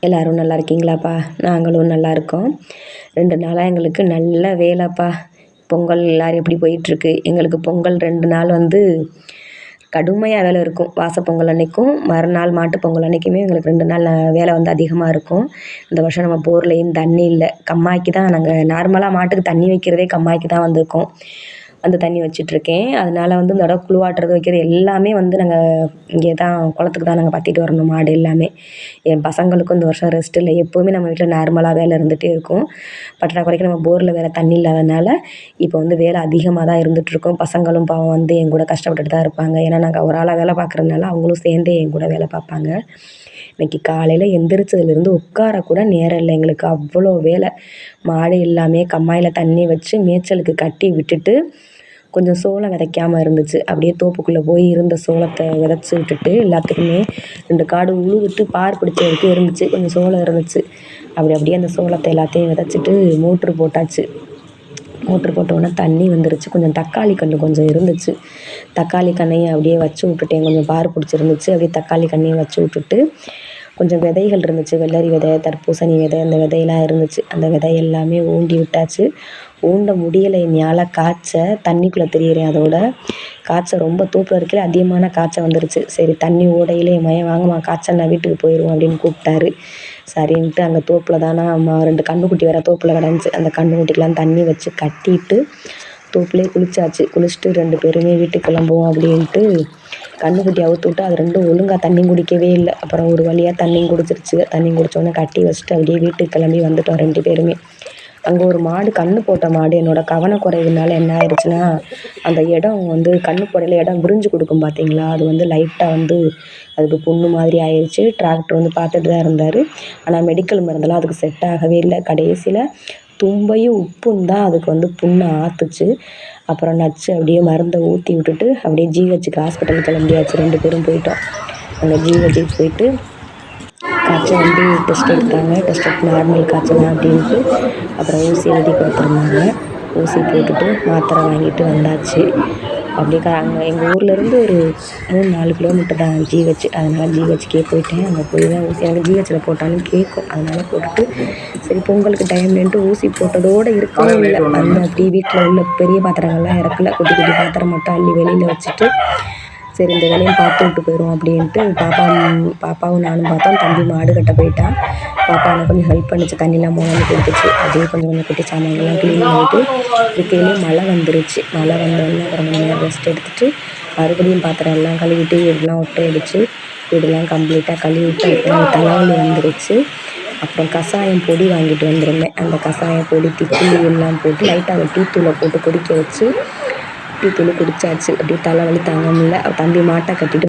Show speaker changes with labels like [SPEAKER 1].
[SPEAKER 1] எல்லோரும் நல்லா இருக்கீங்களாப்பா? நாங்களும் நல்லா இருக்கோம். 2 நாளாக எங்களுக்கு நல்ல வேலைப்பா. பொங்கல் எல்லோரும் எப்படி போயிட்டுருக்கு? எங்களுக்கு பொங்கல் 2 நாள் வந்து கடுமையாக வேலை இருக்கும். வாசப்பொங்கல் அன்னைக்கும் மறுநாள் மாட்டுப் பொங்கல் அன்னைக்குமே எங்களுக்கு 2 நாள் வேலை வந்து அதிகமாக இருக்கும். இந்த வருஷம் நம்ம போர்லேயும் தண்ணி இல்லை. கம்மாய்க்கு தான் நாங்கள் நார்மலாக மாட்டுக்கு தண்ணி வைக்கிறதே கம்மாய்க்கு தான் வந்திருக்கோம். வந்து தண்ணி வச்சிட்ருக்கேன். அதனால வந்து இந்த தடவை குளுவாட்டுறது வைக்கிறது எல்லாமே வந்து நாங்கள் இங்கே தான் குளத்துக்கு தான் நாங்கள் பாத்திட்டு வரணும் மாடு எல்லாமே. என் பசங்களுக்கும் இந்த வருஷம் ரெஸ்ட் இல்லை. எப்போவுமே நம்ம வீட்டில் நார்மலாக வேலை இருந்துகிட்டே இருக்கும். பற்றாக்குறைக்கு நம்ம போரில் வேறு தண்ணி இல்லாதனால இப்போ வந்து வேலை அதிகமாக தான் இருந்துகிட்ருக்கும். பசங்களும் பாவம் வந்து என் கூட கஷ்டப்பட்டுட்டு தான் இருப்பாங்க. ஏன்னா நாங்கள் ஒரு ஆளாக வேலை பார்க்குறதுனால அவங்களும் சேர்ந்தே என் கூட வேலை பார்ப்பாங்க. இன்றைக்கி காலையில் எந்திரிச்சதுலேருந்து உட்காரக்கூட நேரம் இல்லை எங்களுக்கு. அவ்வளோ வேலை. மாடு எல்லாமே கம்மாயில் தண்ணி வச்சு மேய்ச்சலுக்கு கட்டி விட்டுட்டு கொஞ்சம் சோளம் விதைக்காமல் இருந்துச்சு. அப்படியே தோப்புக்குள்ளே போய் இருந்த சோளத்தை விதைச்சி விட்டுட்டு எல்லாத்துக்குமே 2 காடு உழுவிட்டு பார் பிடிச்ச வரைக்கும் இருந்துச்சு. கொஞ்சம் சோளம் இருந்துச்சு. அப்படியே அந்த சோளத்தை எல்லாத்தையும் விதைச்சிட்டு மோட்ரு போட்டாச்சு. மோட்ரு போட்டோடனே தண்ணி வந்துருச்சு. கொஞ்சம் தக்காளி கன்று கொஞ்சம் இருந்துச்சு. தக்காளி கன்றையும் அப்படியே வச்சு விட்டுட்டேன். கொஞ்சம் பார் பிடிச்சிருந்துச்சு. அப்படியே தக்காளி கன்றையும் வச்சு விட்டுட்டு கொஞ்சம் விதைகள் இருந்துச்சு. வெள்ளரி விதை, தர்பூசணி விதை, அந்த விதையெல்லாம் இருந்துச்சு. அந்த விதை எல்லாமே ஊண்டி விட்டாச்சு. ஊண்ட முடியலை என்னால். தண்ணிக்குள்ளே திரியிறேன். அதோட காய்ச்சல் ரொம்ப தோப்பில் இருக்கல அதிகமான காய்ச்சல் வந்துருச்சு. சரி தண்ணி ஓடையிலே மயம் வாங்கம்மா காய்ச்சல் நான் வீட்டுக்கு போயிடுவோம் அப்படின்னு கூப்பிட்டாரு. சரின்ட்டு அங்கே தோப்பில் தானே 2 கன்றுக்குட்டி வேறு தோப்பில் கிடந்துச்சு. அந்த கன்றுக்குட்டிக்கெலாம் தண்ணி வச்சு கட்டிட்டு தோப்புலேயே குளிச்சாச்சு. குளிச்சுட்டு 2 பேருமே வீட்டுக்கு கிளம்புவோம் அப்படின்ட்டு கன்றுக்குட்டி அவுத்து விட்டு அது 2ம் ஒழுங்காக தண்ணி குடிக்கவே இல்லை. அப்புறம் ஒரு வழியாக தண்ணியும் குடிச்சிருச்சு. தண்ணி குடித்தோடனே கட்டி வச்சுட்டு அப்படியே வீட்டுக்கு கிளம்பி வந்துட்டோம் 2 பேருமே. அங்கே ஒரு மாடு கன்று போட்ட மாடு என்னோடய கவனக்குறைவுனால என்ன ஆயிடுச்சுன்னா அந்த இடம் வந்து கன்று போடையில் இடம் விரிஞ்சு கொடுக்கும் பார்த்தீங்களா, அது வந்து லைட்டாக வந்து அதுக்கு புண்ணு மாதிரி ஆயிடுச்சு. டிராக்டர் வந்து பார்த்துட்டு தான் இருந்தார். ஆனால் மெடிக்கல் மருந்தெல்லாம் அதுக்கு செட் ஆகவே இல்லை. கடைசியில் தும்பையும் உப்பும் தான் அதுக்கு வந்து புண்ணை ஆற்றுச்சு. அப்புறம் நச்சு அப்படியே மருந்தை ஊற்றி விட்டுட்டு அப்படியே ஜிஹெச்சுக்கு ஹாஸ்பிட்டல் கிளம்பியாச்சு. 2 பேரும் போயிட்டோம். அங்கே ஜிஹெச்சுக்கு போயிட்டு காய்ச்சல் வந்து டெஸ்ட் எடுத்தாங்க. டெஸ்ட் எடுத்து நார்மல் காய்ச்சல் தான் அப்படின்ட்டு அப்புறம் ஊசி எழுதி கொடுத்துருந்தாங்க. ஊசி போட்டுட்டு மாத்திரை வாங்கிட்டு வந்தாச்சு. அப்படியே அங்கே எங்கள் ஊர்லேருந்து ஒரு 3-4 கிலோமீட்டர் தான் ஜிஹெச். அதனால் ஜிஹெச்சுக்கே போயிட்டேன். அங்கே போய் தான் ஊசி எனக்கு ஜிஹெச்சில் போட்டாலும் கேட்கும். அதனால் போட்டுட்டு சரி பொங்கலுக்கு டைம்லேன்ட்டு ஊசி போட்டதோடு இருக்கவும் இல்லை. வந்து அப்படியே வீட்டில் உள்ள பெரிய பாத்திரங்கள்லாம் இறக்கல. குட்டி குட்டி பாத்திரம் மட்டும் அள்ளி வெளியில் வச்சுட்டு சரி இந்த வேலையும் பார்த்து விட்டு போயிடும் அப்படின்ட்டு பாப்பாவும் நானும் பார்த்தோம். தம்பி மாடு கட்ட போயிட்டான். பாப்பா எனக்கு கொஞ்சம் ஹெல்ப் பண்ணிச்சு. தண்ணிலாம் மோந்து கொடுத்துச்சு. அப்படியே கொஞ்சம் குட்டி சாமான்லாம் க்ளீன் பண்ணிவிட்டு இருக்கையிலே மழை வந்துருச்சு. மழை வந்தோடனே அப்புறம் கொஞ்சம் நேரம் ரெஸ்ட் எடுத்துகிட்டு மறுபடியும் பாத்திரம் எல்லாம் கழுவிட்டு வீடெலாம் ஒட்டை அடித்து வீடெல்லாம் கம்ப்ளீட்டாக கழுவிட்டு அப்புறம் தலைவலி வந்துருச்சு. அப்புறம் கஷாயம் பொடி வாங்கிட்டு வந்திருந்தேன். அந்த கஷாய பொடி திக்குள்ளி எல்லாம் போட்டு லைட்டாக அதை டீத்தூளை போட்டு கொதிக்க வச்சு டீத்தூள் குடித்தாச்சு. அப்படியே தலைவலி தாங்க முடியல. தம்பி மாட்டை கட்டிட்டு